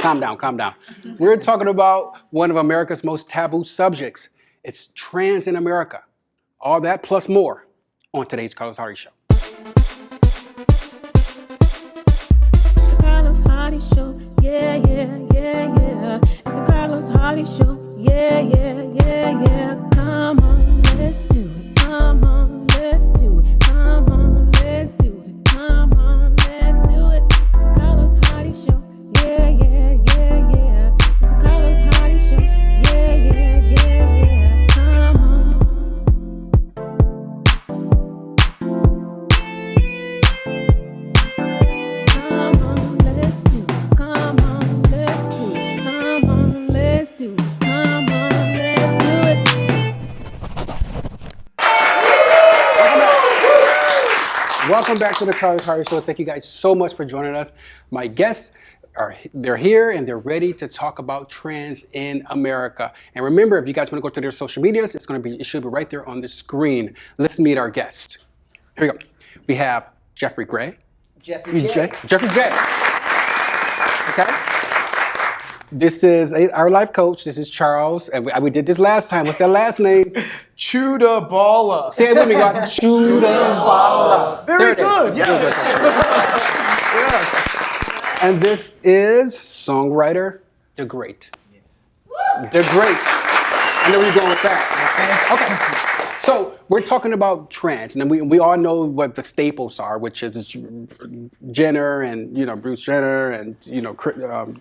Calm down, calm down. We're talking about one of America's most taboo subjects. It's trans in America. All that plus more on today's Carlos Hardy Show. The Carlos Hardy Show, yeah, yeah, yeah, yeah. It's the Carlos Hardy Show, yeah, yeah, yeah, yeah. Come on, let's do it. Come on, let's do it. Come on, let's do it. Come on, let's do it. It's the Carlos Hardy Show, yeah, yeah, yeah, yeah. It's the Carlos Hardy Show, yeah, yeah, yeah, yeah. Come on. Come on, let's do it. Come on, let's do it. Come on, let's do it. Come on, let's do it. Welcome back to the Carlos Hardy Show. Thank you guys so much for joining us. My guests they're here and they're ready to talk about trans in America. And remember, if you guys want to go to their social medias, it should be right there on the screen. Let's meet our guest. Here we go. We have Jeffrey Gray. Jeffrey J. Jeffrey J. Okay. This is our life coach. This is Charles, and we did this last time. What's that last name? Chudabala. Say it with me, God. Chudabala. Very good. Yes. Yes. And this is songwriter, The Great. Yes. The Great. I know where you're going with that. Okay. So we're talking about trans, and we all know what the staples are, which is Jenner and Bruce Jenner and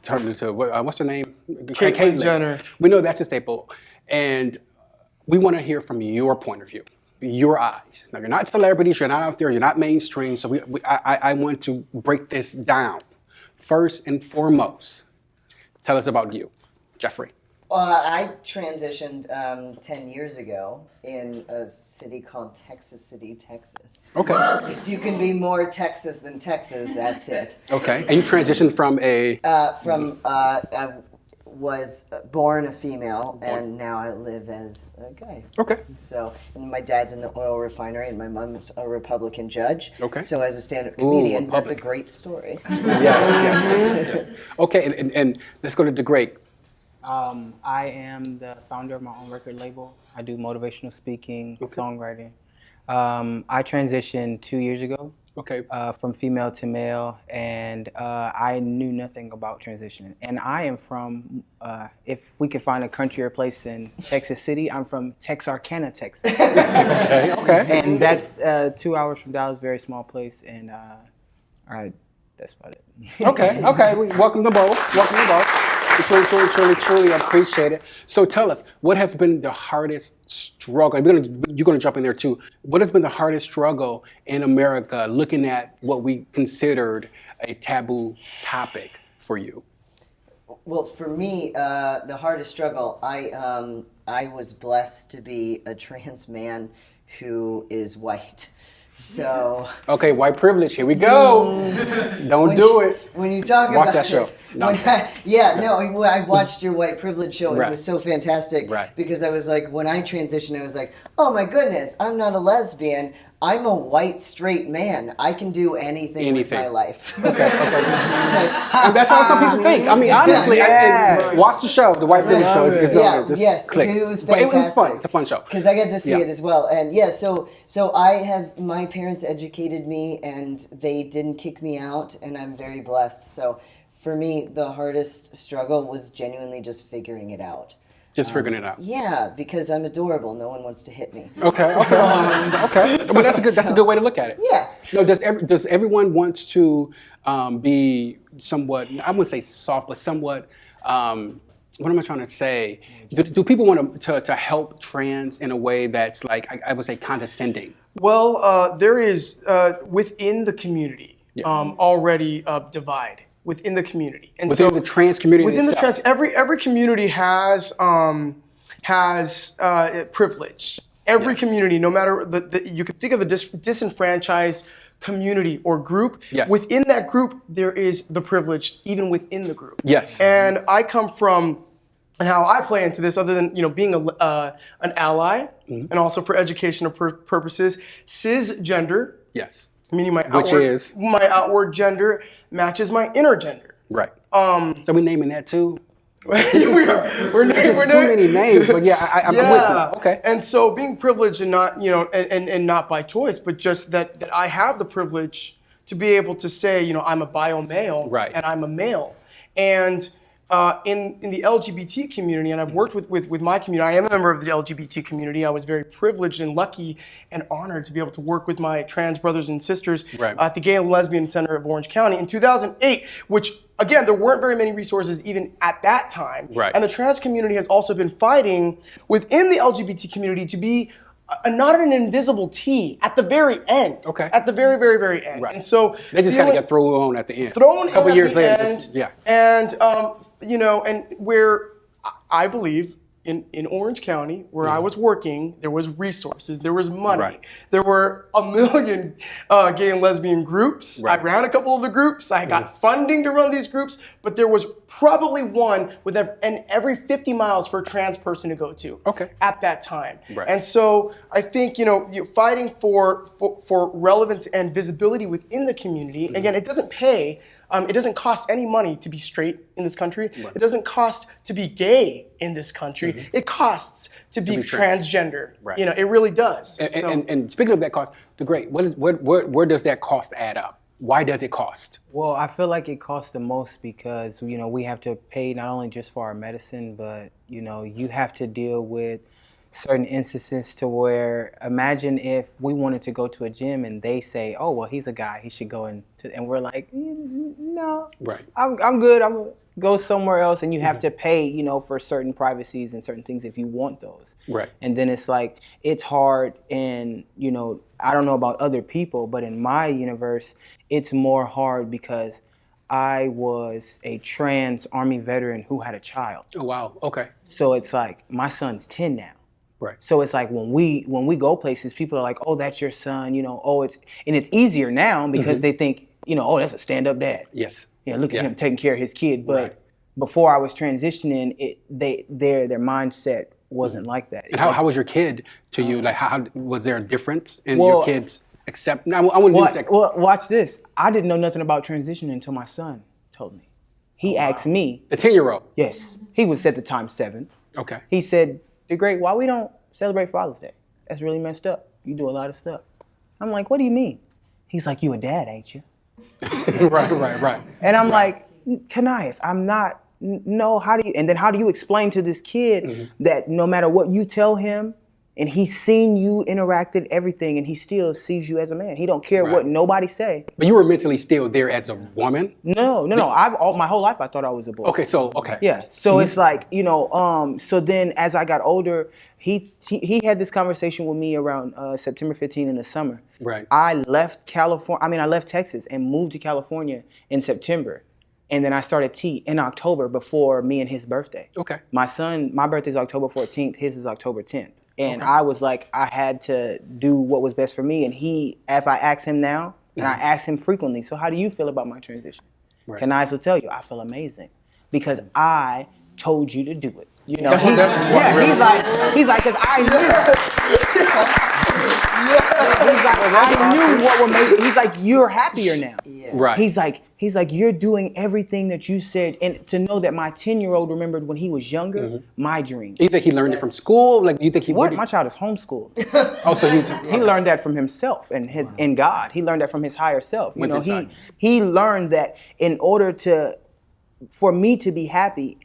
turned into what's her name? Caitlyn Jenner. We know that's a staple, and we want to hear from your point of view, your eyes. Now you're not celebrities, you're not out there, you're not mainstream, so I want to break this down. First and foremost, tell us about you, Jeffrey. I transitioned 10 years ago in a city called Texas City, Texas. Okay. If you can be more Texas than Texas, that's it. Okay. And you transitioned from I was born a female, and now I live as a guy. Okay. So, and my dad's in the oil refinery, and my mom's a Republican judge. Okay. So, as a stand-up comedian, Republic. that's a great story. Yes. Okay, and let's go to the Great. I am the founder of my own record label. I do motivational speaking, songwriting. I transitioned 2 years ago. Okay. From female to male, and I knew nothing about transition. And I am from, if we could find a country or place in Texas City, I'm from Texarkana, Texas. Okay. And that's 2 hours from Dallas, very small place, and that's about it. Okay. Welcome to both. We truly appreciate it. So tell us, what has been the hardest struggle? You're gonna jump in there too. What has been the hardest struggle in America looking at what we considered a taboo topic for you? Well, for me, the hardest struggle, I was blessed to be a trans man who is white. So okay, white privilege. Here we go. Don't do it. When you talk Watch about that show. No. I watched your white privilege show. Right. It was so fantastic. Right. Because I was like, when I transitioned, I was like, oh my goodness, I'm not a lesbian. I'm a white straight man. I can do anything. With my life. Okay. And that's how some people think. I mean, honestly, watch the show, the White Privilege Show. It's on there. Just click. It was fantastic. But it was fun. It's a fun show. Because I get to see it as well. And so I have, my parents educated me and they didn't kick me out, and I'm very blessed. So for me, the hardest struggle was genuinely just figuring it out. Just figuring it out. Yeah, because I'm adorable. No one wants to hit me. Okay. But that's a good way to look at it. Yeah. No, does everyone want to be somewhat, I wouldn't say soft, but somewhat, what am I trying to say? Do people want to help trans in a way that's like, I would say condescending? Well, there is within the community already a divide within the community, and within the trans community. Within itself. the trans, every community has privilege. Every community, no matter you could think of a disenfranchised community or group. Yes. Within that group, there is the privileged, even within the group. Yes. And I come from, and how I play into this, other than being an ally, and also for educational purposes, cisgender. Yes. Meaning my Which is? outward gender matches my inner gender. Right. So we naming that too? We're There's too many names, but yeah, I'm with you. Okay. And so being privileged and not, and not by choice, but just that I have the privilege to be able to say, I'm a bio male, right, and I'm a male. And in the LGBT community, and I've worked with my community, I am a member of the LGBT community. I was very privileged and lucky and honored to be able to work with my trans brothers and sisters at the Gay and Lesbian Center of Orange County in 2008, which, again, there weren't very many resources even at that time. Right. And the trans community has also been fighting within the LGBT community to be not an invisible T at the very end. Okay. At the very, very, very end. Right. And so they just kind of got thrown on at the end. Thrown a couple in years at the later. end, Yeah. And and where I believe in Orange County, where I was working, there was resources, there was money, Right. there were a million gay and lesbian groups. Right. I ran a couple of the groups. I got funding to run these groups, but there was probably one with every 50 miles for a trans person to go to. Okay. At that time. Right. And so I think you're fighting for relevance and visibility within the community. Again, it doesn't pay. It doesn't cost any money to be straight in this country. Right. It doesn't cost to be gay in this country. It costs to be transgender. Right. It really does. And speaking of that cost, where does that cost add up? Why does it cost? Well, I feel like it costs the most because, we have to pay not only just for our medicine, but, you have to deal with certain instances to where, imagine if we wanted to go to a gym and they say, oh, well, he's a guy, he should go and we're like, no, right, I'm good, I'm gonna go somewhere else, and you have to pay, for certain privacies and certain things if you want those. Right. And then it's like, it's hard, and, I don't know about other people, but in my universe, it's more hard because I was a trans Army veteran who had a child. Oh, wow, okay. So it's like, my son's 10 now. Right. So it's like when we go places, people are like, "Oh, that's your son," it's easier now because they think, "Oh, that's a stand-up dad." Yes. Look at him taking care of his kid. But before I was transitioning, their mindset wasn't like that. And how was your kid to you? Like, how was there a difference in your kids accept? I wouldn't use sex. Well, watch this. I didn't know nothing about transitioning until my son told me. He asked me. The 10-year-old. Yes, he was at the time 7. Okay. He said, "DeGreat, why we don't celebrate Father's Day? That's really messed up. You do a lot of stuff." I'm like, "What do you mean?" He's like, "You a dad, ain't you?" Right. And I'm like, "Kanias, I'm not. No, how do you explain to this kid that no matter what you tell him, and he's seen you interacted everything, and he still sees you as a man. He don't care what nobody say." But you were mentally still there as a woman? No. My whole life I thought I was a boy. Okay. Yeah. So it's like, so then as I got older, he had this conversation with me around September 15 in the summer. Right. I left Texas and moved to California in September. And then I started T in October before me and his birthday. Okay. My birthday is October 14th, his is October 10th. And I was like, I had to do what was best for me. And if I ask him now, and I ask him frequently, "So how do you feel about my transition?" Right. Kanias will tell you, "I feel amazing because I told you to do it." He's like, because I knew. He's like, I knew what would make. He's like, "You're happier now." Yeah. Right. He's like, "You're doing everything that you said," and to know that my 10-year-old remembered when he was younger, my dream. You think he learned it from school? Like, you think he What? My child is homeschooled. Oh, so He learned that from himself and in God. He learned that from his higher self. He learned that in order for me to be happy,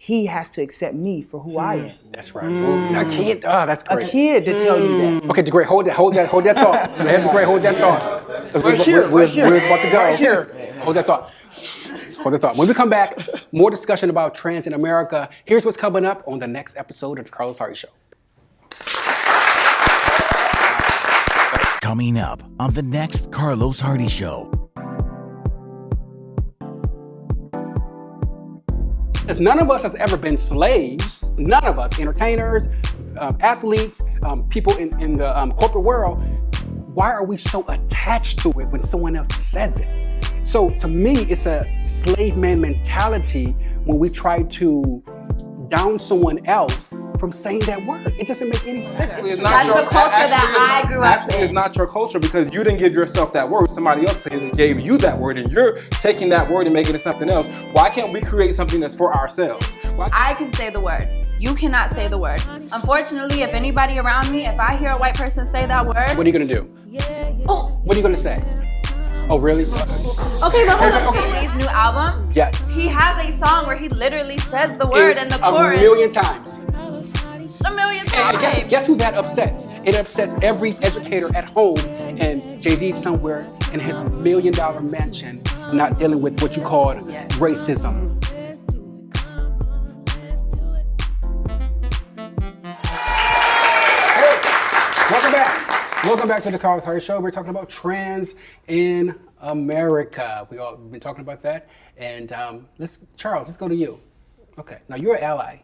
he has to accept me for who I am. That's right. A kid. Oh, that's great. A kid to tell you that. Okay, DeGreat, hold that thought. DeGreat, hold that thought. Right here. We're about to go. Right here. Hold that thought. When we come back, more discussion about trans in America. Here's what's coming up on the next episode of the Carlos Hardy Show. Coming up on the next Carlos Hardy Show. Because none of us has ever been slaves. None of us, entertainers, athletes, people in the corporate world. Why are we so attached to it when someone else says it? So to me, it's a slave man mentality when we try to down someone else from saying that word. It doesn't make any sense. It's not That's your- the culture that I grew up Actually, in. it's not your culture because you didn't give yourself that word. Somebody else gave you that word, and you're taking that word and making it something else. Why can't we create something that's for ourselves? I can say the word. You cannot say the word. Unfortunately, if anybody around me, if I hear a white person say that word, What are you gonna do? oh, What are you gonna say? Oh, really? okay, but hold on. Caitlyn's new album, Yes. he has a song where he literally says the word in the chorus A million times. a million And times. guess who that upsets? It upsets every educator at home, and Jay-Z somewhere in his $1 million mansion, not dealing with what you call racism. Welcome back. Welcome back to the Carlos Hardy Show. We're talking about trans in America. We've been talking about that, and Charles, let's go to you. Okay, now you're an ally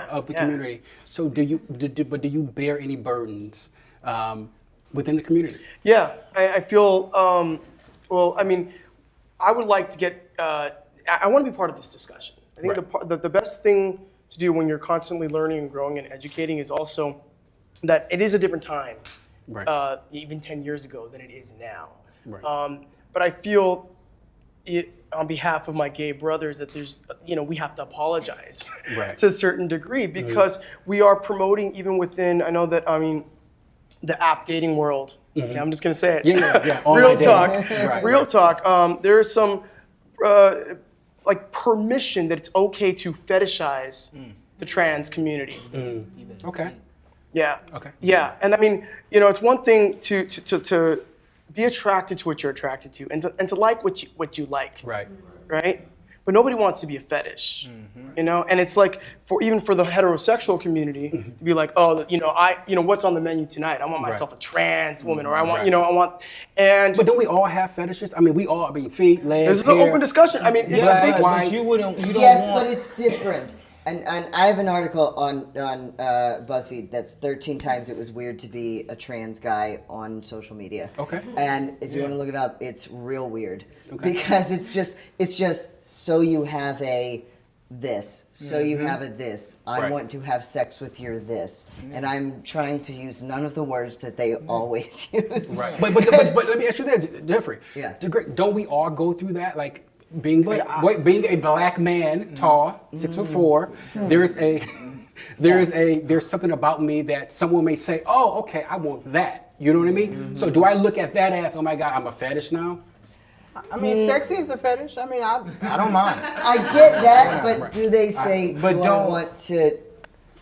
of the community. So do you bear any burdens within the community? Yeah, I feel, well, I mean, I would like to get, I want to be part of this discussion. I think the best thing to do when you're constantly learning and growing and educating is also that it is a different time, even 10 years ago than it is now. Right. But I feel on behalf of my gay brothers that there's, we have to apologize to a certain degree because we are promoting even within, I know that, the app dating world. Okay, I'm just gonna say it. Yeah. Real talk. Real talk. There is some like permission that it's okay to fetishize the trans community. Okay. Yeah. Okay. Yeah, and I mean, it's one thing to be attracted to what you're attracted to, and to like what you like. Right. Right. But nobody wants to be a fetish, and it's like even for the heterosexual community to be like, oh, what's on the menu tonight? I want myself a trans woman, or I want, and. But don't we all have fetishes? I mean, feet, legs. This is an open discussion. I mean, black, I think white. You don't Yes, want... but it's different. And I have an article on BuzzFeed that's 13 times it was weird to be a trans guy on social media. Okay. And if you want to look it up, it's real weird because it's just so you have a this, so you have a this. I want to have sex with your this, and I'm trying to use none of the words that they always use. Right. But let me ask you this, Jeffrey. Yeah. Don't we all go through that? Like being a black man, tall, 6'4", there's something about me that someone may say, oh, okay, I want that. You know what I mean? So do I look at that as, oh my God, I'm a fetish now? I mean, sexy is a fetish. I mean, I don't mind. I get that, but do they say, but I don't want to...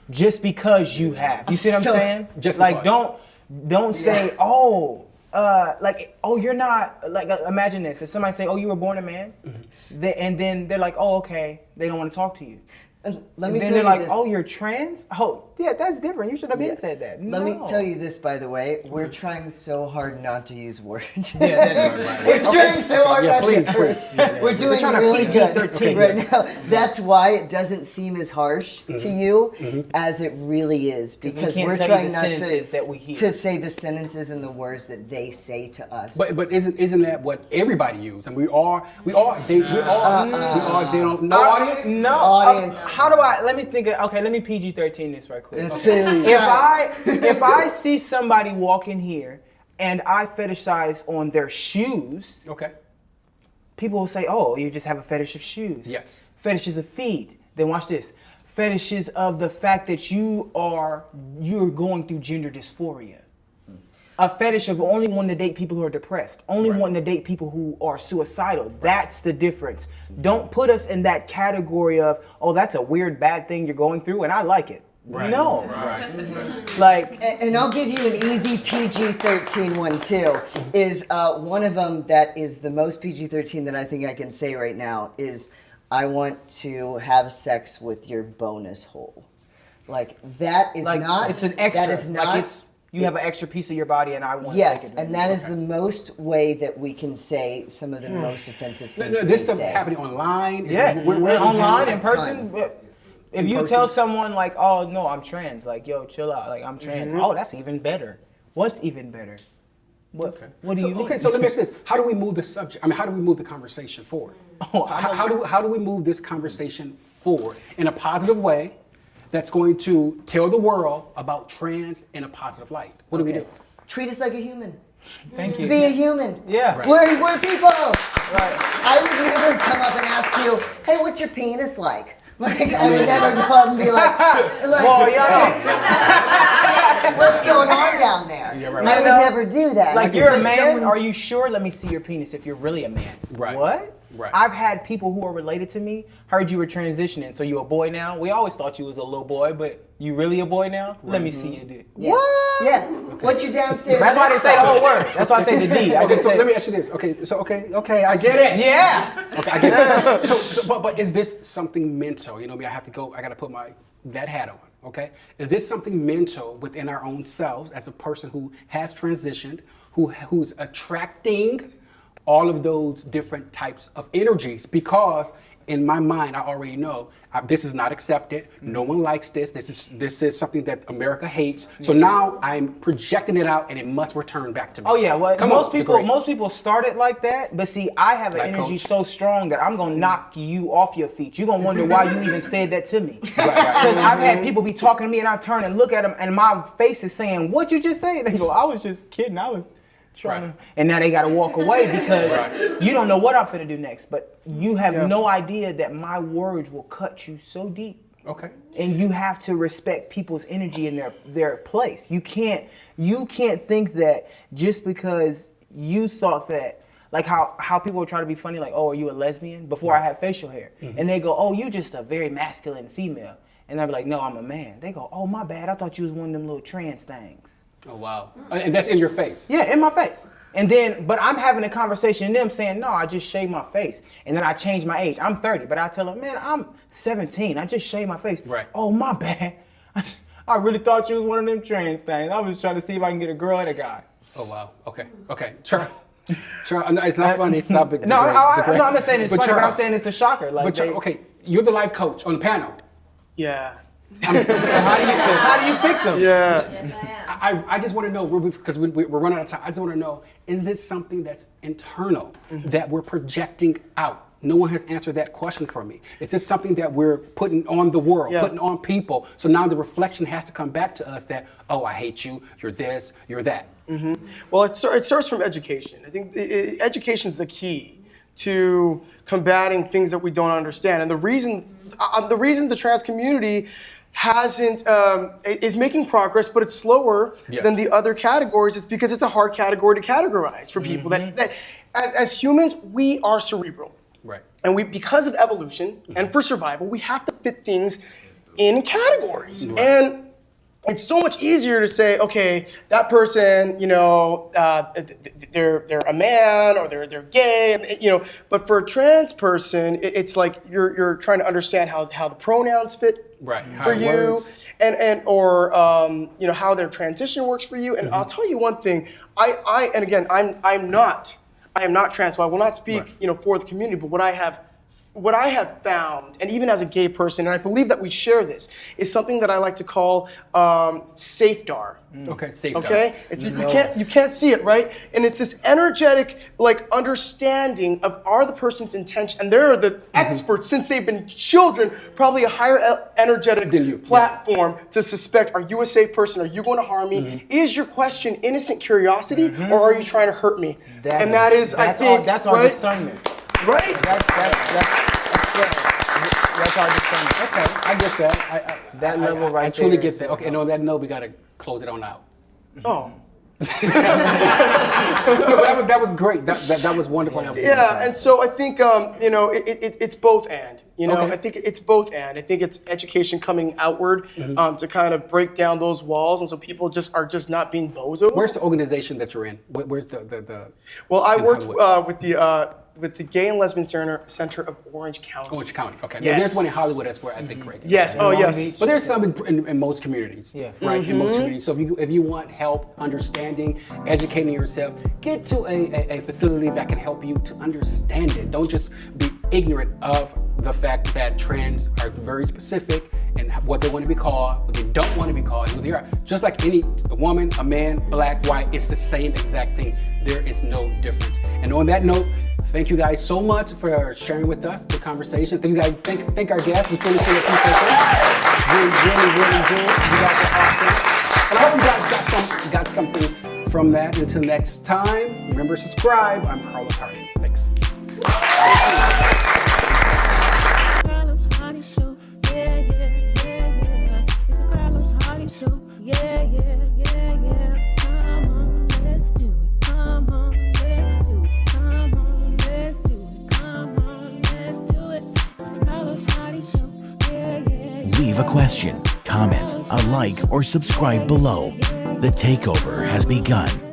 Just because you have. You see what I'm saying? Just like, because. don't say, you're not, like, imagine this. If somebody say, oh, you were born a man, and then they're like, oh, okay, they don't want to talk to you. Let me then tell they're you like, this. oh, you're trans? Oh, yeah, that's different. You should have been said that. Let me tell you this, by the way. We're trying so hard not to use words. We're trying so hard not please, to please. curse. We're doing trying to really good PG-13 right now. That's why it doesn't seem as harsh to you as it really is, because can't we're tell you trying the not sentences that we hear. to say the sentences and the words that they say to us. But isn't that what everybody uses? And we all date on no audience? No. Audience. How do I, let me think of, okay, let me PG-13 this right quick. It says- If I see somebody walk in here and I fetishize on their shoes, Okay. people will say, oh, you just have a fetish of shoes. Yes. Fetishes of feet. Then watch this. Fetishes of the fact that you're going through gender dysphoria. A fetish of only wanting to date people who are depressed, only wanting to date people who are suicidal. That's the difference. Don't put us in that category of, oh, that's a weird, bad thing you're going through, and I like it. Right. No. Right. Like, And I'll give you an easy PG-13 one too. Is one of them that is the most PG-13 that I think I can say right now is I want to have sex with your bonus hole. Like that is not. it's an extra. That is not. Like you have an extra piece of your body, and I want. Yes, to take it. and that is the most way that we can say some of the most offensive things. This we stuff say. is happening online. Yes, Where is online, it? in person. If you tell someone like, oh no, I'm trans, like, yo, chill out, like, I'm trans. Oh, that's even better. What's even better? What do you mean? Okay, so let me ask this: how do we move the subject? I mean, how do we move the conversation forward? How do we move this conversation forward in a positive way? that's going to tell the world about trans in a positive light. What do we do? Treat us like a human. Thank you. Be a human. Yeah. Right. We're people. Right. I would never come up and ask you, hey, what's your penis like? Like, I would never go up and be like, Well, what's going on down there? Yeah, right. I would never do that. Like, you're a But man? someone- Are you sure? Let me see your penis if you're really a man. Right. What? Right. I've had people who are related to me heard you were transitioning, so you a boy now? We always thought you was a little boy, but you really a boy now? Let me see your dick. Yeah. What? Yeah. What's your downstairs? That's why they say the whole word. That's why I say the D. I Okay, just so say, let me ask you this. Okay, I get it. yeah. Okay, I get it. But is this something mental? You know me, I got to put that hat on, okay? Is this something mental within our own selves as a person who has transitioned, who's attracting all of those different types of energies? Because in my mind, I already know this is not accepted. No one likes this. This is something that America hates. So now I'm projecting it out, and it must return back to me. Oh yeah, well Come most on, people Degrade. most people started like that, but see, I have an Like energy Coach. so strong that I'm gonna knock you off your feet. You're gonna wonder why you even said that to me. Right. Because I've had people be talking to me and I turn and look at them and my face is saying, "What you just say?" They go, "I was just kidding. I was trying Right. to," and now they gotta walk away because Right. you don't know what I'm finna do next. But you have no idea that my words will cut you so deep. Okay. And you have to respect people's energy in their place. You can't think that just because you thought that, like how people try to be funny, like, "Oh, are you a lesbian?" Before I had facial hair. And they go, "Oh, you just a very masculine female." And I'd be like, "No, I'm a man." They go, "Oh, my bad. I thought you was one of them little trans things." Oh, wow. And that's in your face. Yeah, in my face. And then, but I'm having a conversation and them saying, "No, I just shaved my face." And then I changed my age. I'm 30, but I tell them, "Man, I'm 17. I just shaved my face." Right. "Oh, my bad. I really thought you was one of them trans things. I was trying to see if I can get a girl and a guy." Oh, wow. Okay. Charles, it's not funny. It's not big. No, I'm not saying it's funny, but I'm Charles, saying it's a shocker. Like, But okay, you're the life coach on the panel. Yeah. so how do you fix them? Yeah. I just want to know, because we're running out of time, I just want to know, is it something that's internal that we're projecting out? No one has answered that question for me. Is this something that we're putting on the world, putting on people? So now the reflection has to come back to us that, oh, I hate you, you're this, you're that. Well, it starts from education. I think education is the key to combating things that we don't understand. And the reason the trans community is making progress, but it's slower than the other categories. It's because it's a hard category to categorize for people. That as humans, we are cerebral. Right. And because of evolution and for survival, we have to fit things in categories. Right. And it's so much easier to say, okay, that person, they're a man or they're gay, and, but for a trans person, it's like you're trying to understand how the pronouns fit Right. How for it you, works. or how their transition works for you. And I'll tell you one thing, I am not trans, so I will not speak, for the community. But what I have found, and even as a gay person, and I believe that we share this, is something that I like to call safedar. Okay, safedar. Okay, you can't see it, right? And it's this energetic, understanding of are the person's intention, and they're the experts since they've been children, probably a higher energetic Than you, platform to suspect: are you a safe person? Are you going to harm me? Is your question innocent curiosity, or are you trying to hurt me? And that is, I think, that's our right? discernment. Right? That's our discernment. Okay, I get that. That level right I truly there get that. Okay, and on that note, we got to close it on out. Oh. No, that was great. That was wonderful. Yeah, and so I think it's both and. Okay. I think it's both and. I think it's education coming outward to kind of break down those walls, and so people are just not being bozos. Where's the organization that you're in? Where's the Well, I in worked Hollywood? with the Gay and Lesbian Center of Orange County. Orange County. Okay. Yes. There's one in Hollywood. That's where I think right. Yes. Oh, yes. But there's some in most communities. Yeah. Right. In most communities. So if you want help understanding, educating yourself, get to a facility that can help you to understand it. Don't just be ignorant of the fact that trans are very specific and what they want to be called, what they don't want to be called, who they are. Just like any woman, a man, black, white, it's the same exact thing. There is no difference. And on that note, Thank you guys so much for sharing with us the conversation. Thank you guys. Thank our guests. We truly appreciate it. Really good. You guys are awesome. And I hope you guys got something from that. Until next time, remember to subscribe. I'm Carlos Hardy. Thanks. Carlos Hardy Show. Yeah, yeah, yeah, yeah. It's the Carlos Hardy Show. Yeah, yeah, yeah, yeah. Come on, let's do it. Come on, let's do it. Come on, let's do it. Come on, let's do it. It's the Carlos Hardy Show. Yeah, yeah, yeah. Leave a question, comment, a like, or subscribe below. The takeover has begun.